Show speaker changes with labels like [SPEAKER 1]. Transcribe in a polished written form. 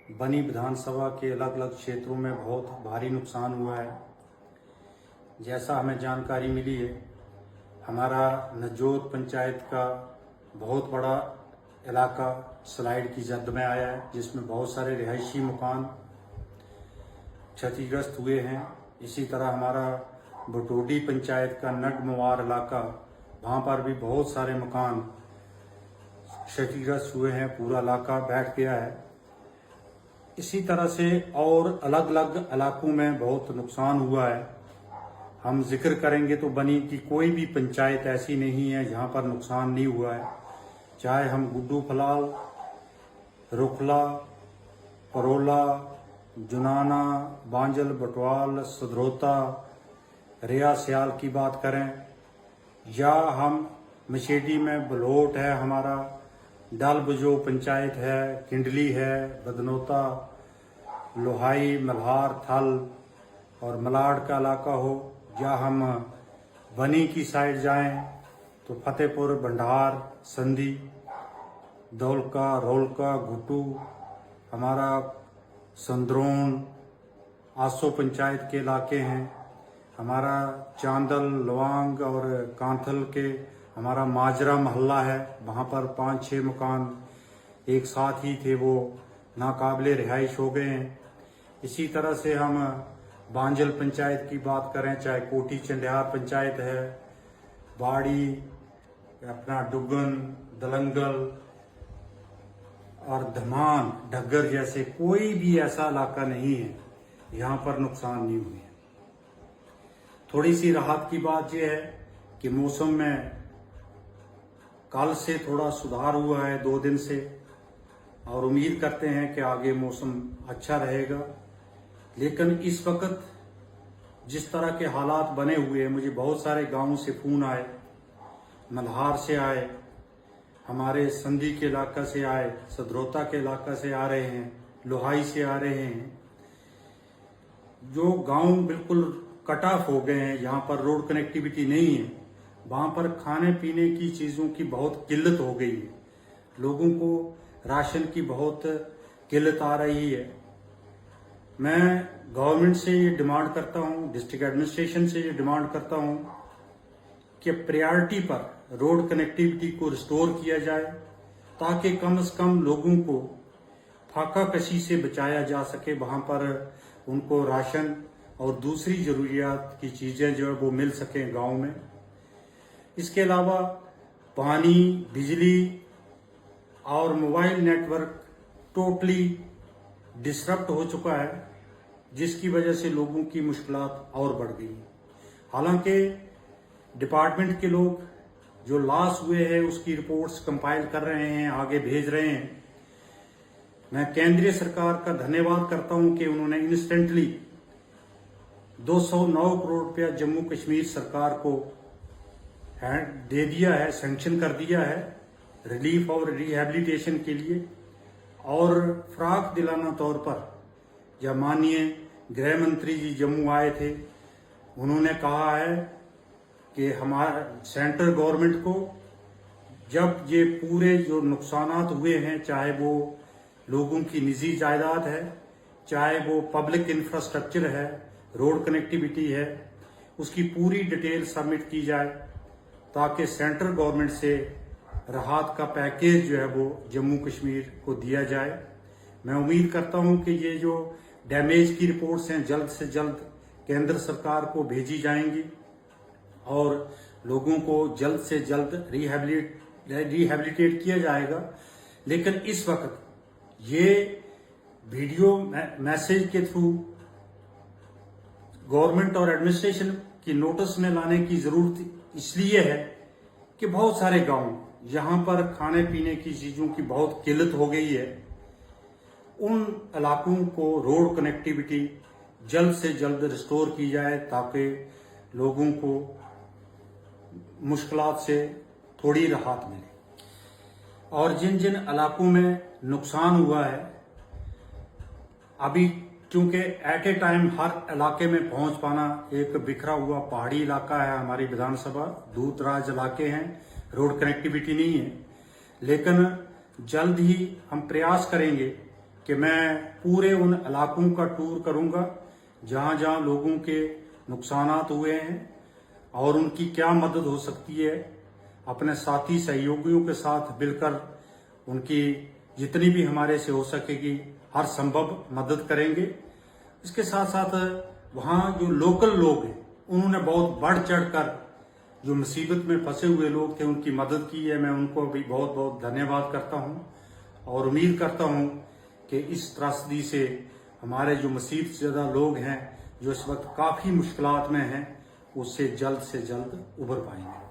[SPEAKER 1] बनी विधानसभा के अलग अलग क्षेत्रों में बहुत भारी नुकसान हुआ है। जैसा हमें जानकारी मिली है, हमारा नजोत पंचायत का बहुत बड़ा इलाका स्लाइड की जद में आया है, जिसमें बहुत सारे रिहायशी मकान क्षतिग्रस्त हुए हैं। इसी तरह हमारा बटोडी पंचायत का नगमवार इलाका, वहाँ पर भी बहुत सारे मकान क्षतिग्रस्त हुए हैं, पूरा इलाका बैठ गया है। इसी तरह से और अलग अलग इलाकों में बहुत नुकसान हुआ है। हम जिक्र करेंगे तो बनी की कोई भी पंचायत ऐसी नहीं है जहाँ पर नुकसान नहीं हुआ है। चाहे हम गुड्डू फलाल, रुखला, परोला, जुनाना, बांजल, बटवाल, सदरोता, रिया सियाल की बात करें, या हम मशेडी में बलोट है, हमारा डालबजो पंचायत है, किंडली है, बदनोता, लोहाई, मल्हार, थल और मलाड का इलाका हो, या हम बनी की साइड जाएं तो फतेहपुर, भंडार, संधी, दौलका, रोलका, घुटू, हमारा संद्रोन, आसो पंचायत के इलाके हैं। हमारा चांदल, लवांग और कांथल के हमारा माजरा मोहल्ला है, वहाँ पर 5-6 मकान एक साथ ही थे, वो नाकाबिले रिहाइश हो गए हैं। इसी तरह से हम बांजल पंचायत की बात करें, चाहे कोटी चंडियार पंचायत है, बाड़ी, अपना डुगन, दलंगल और धमान, ढग्गर जैसे कोई भी ऐसा इलाका नहीं है यहाँ पर नुकसान नहीं हुए। थोड़ी सी राहत की बात यह है कि मौसम में कल से थोड़ा सुधार हुआ है 2 दिन से, और उम्मीद करते हैं कि आगे मौसम अच्छा रहेगा। लेकिन इस वक्त जिस तरह के हालात बने हुए हैं, मुझे बहुत सारे गांवों से फोन आए, मल्हार से आए, हमारे संधी के इलाका से आए, सदरोता के इलाका से आ रहे हैं, लोहाई से आ रहे हैं, जो गांव बिल्कुल कट ऑफ हो गए हैं, यहाँ पर रोड कनेक्टिविटी नहीं है, वहाँ पर खाने पीने की चीज़ों की बहुत किल्लत हो गई है। लोगों को राशन की बहुत किल्लत आ रही है। मैं गवर्नमेंट से ये डिमांड करता हूँ, डिस्ट्रिक्ट एडमिनिस्ट्रेशन से ये डिमांड करता हूँ कि प्रायोरिटी पर रोड कनेक्टिविटी को रिस्टोर किया जाए, ताकि कम से कम लोगों को फाका कशी से बचाया जा सके। वहाँ पर उनको राशन और दूसरी ज़रूरियात की चीज़ें जो है वो मिल सकें गांव में। इसके अलावा पानी, बिजली और मोबाइल नेटवर्क टोटली डिसरप्ट हो चुका है, जिसकी वजह से लोगों की मुश्किलात और बढ़ गई। हालांकि डिपार्टमेंट के लोग जो लॉस हुए हैं उसकी रिपोर्ट्स कंपाइल कर रहे हैं, आगे भेज रहे हैं। मैं केंद्रीय सरकार का धन्यवाद करता हूं कि उन्होंने इंस्टेंटली 209 करोड़ रुपया जम्मू कश्मीर सरकार को दे दिया है, सैंक्शन कर दिया है रिलीफ और रिहैबिलिटेशन के लिए। और फराख दिलाना तौर पर जब माननीय गृह मंत्री जी जम्मू आए थे, उन्होंने कहा है कि हमारा सेंट्रल गवर्नमेंट को जब ये पूरे जो नुकसानात हुए हैं, चाहे वो लोगों की निजी जायदाद है, चाहे वो पब्लिक इंफ्रास्ट्रक्चर है, रोड कनेक्टिविटी है, उसकी पूरी डिटेल सबमिट की जाए, ताकि सेंट्रल गवर्नमेंट से राहत का पैकेज जो है वो जम्मू कश्मीर को दिया जाए। मैं उम्मीद करता हूं कि ये जो डैमेज की रिपोर्ट्स हैं जल्द से जल्द केंद्र सरकार को भेजी जाएंगी और लोगों को जल्द से जल्द रिहैबिलिटेट किया जाएगा। लेकिन इस वक्त ये वीडियो मैसेज के थ्रू गवर्नमेंट और एडमिनिस्ट्रेशन की नोटिस में लाने की जरूरत इसलिए है कि बहुत सारे गांव यहाँ पर खाने पीने की चीजों की बहुत किल्लत हो गई है। उन इलाकों को रोड कनेक्टिविटी जल्द से जल्द रिस्टोर की जाए, ताकि लोगों को मुश्किलात से थोड़ी राहत मिले। और जिन जिन इलाकों में नुकसान हुआ है, अभी क्योंकि एट ए टाइम हर इलाके में पहुंच पाना, एक बिखरा हुआ पहाड़ी इलाका है हमारी विधानसभा, दूर दराज इलाके हैं, रोड कनेक्टिविटी नहीं है। लेकिन जल्द ही हम प्रयास करेंगे कि मैं पूरे उन इलाकों का टूर करूंगा जहां जहां लोगों के नुकसानात हुए हैं और उनकी क्या मदद हो सकती है। अपने साथी सहयोगियों के साथ मिलकर उनकी जितनी भी हमारे से हो सकेगी हर संभव मदद करेंगे। इसके साथ साथ वहाँ जो लोकल लोग हैं उन्होंने बहुत बढ़ चढ़कर जो मुसीबत में फंसे हुए लोग थे उनकी मदद की है। मैं उनको भी बहुत बहुत धन्यवाद करता हूँ और उम्मीद करता हूँ कि इस त्रासदी से हमारे जो मुसीबत से ज़्यादा लोग हैं जो इस वक्त काफ़ी मुश्किलात में हैं उससे जल्द उबर पाएंगे।